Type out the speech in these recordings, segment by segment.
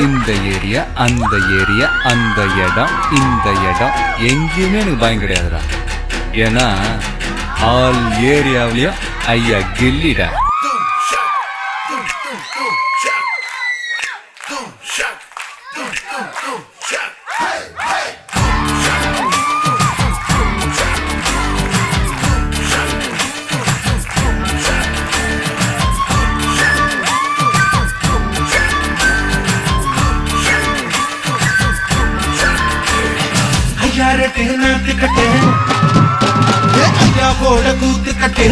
இந்த ஏரியா அந்த ஏரியா அந்த இடம் இந்த இடம் எங்கேயுமே எனக்கு பயம் கிடையாதுடா. ஏன்னா ஆல் ஏரியாவிலையும் ஐயா கில்லிடா. கூத்து கட்டு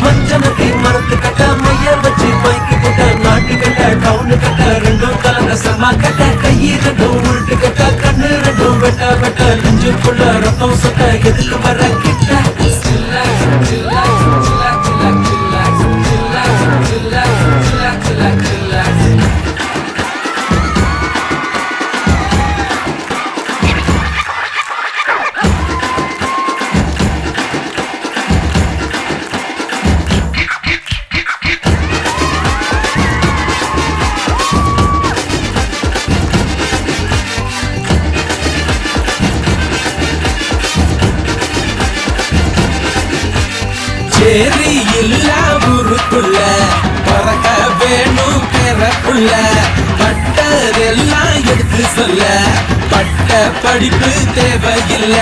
மஞ்சனத்தை மரத்து கட்ட மைய வச்சு பைக்கு போட்ட நாட்டு கட்ட டவுனு கட்ட ரெண்டும் கலந்த சமா கட்ட கையி ரெண்டும் உருட்டு கட்ட கண்ணு ரெண்டும் வெட்ட வெட்ட நெஞ்சுக்குள்ள ரத்தம் சொட்ட எதுக்கு வர கிட்ட சேரி இல்ல ஊருக்குள்ள பறக்க வேணும் பெறக்குள்ள பட்டதெல்லாம் எடுத்து சொல்ல பட்ட படிப்பு தேவையில்ல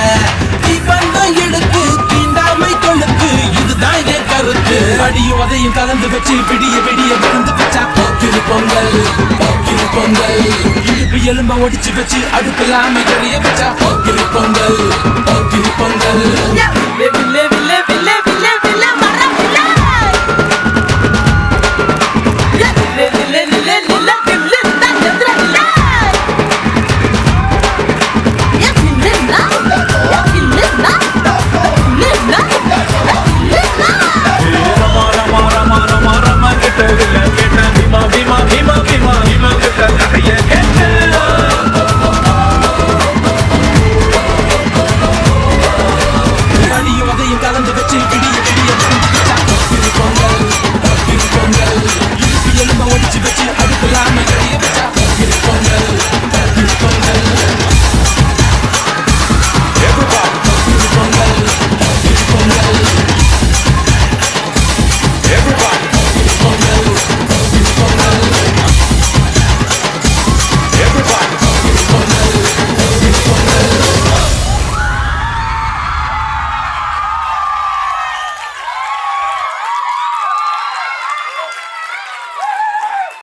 தீபந்தம் எடுத்து தீண்டாமை கொழுக்கு இதுதான் என் கருத்து அடியும் அதையும் கலந்து வச்சு விடிய விடிய விழுந்து வச்சா போக்கிரு பொங்கல் போக்கிரு பொங்கல் இடுப்பு எலும்ப ஒடிச்சு வச்சு அடுப்பில்லாம எறிய வச்சா போக்கிரு பொங்கல்.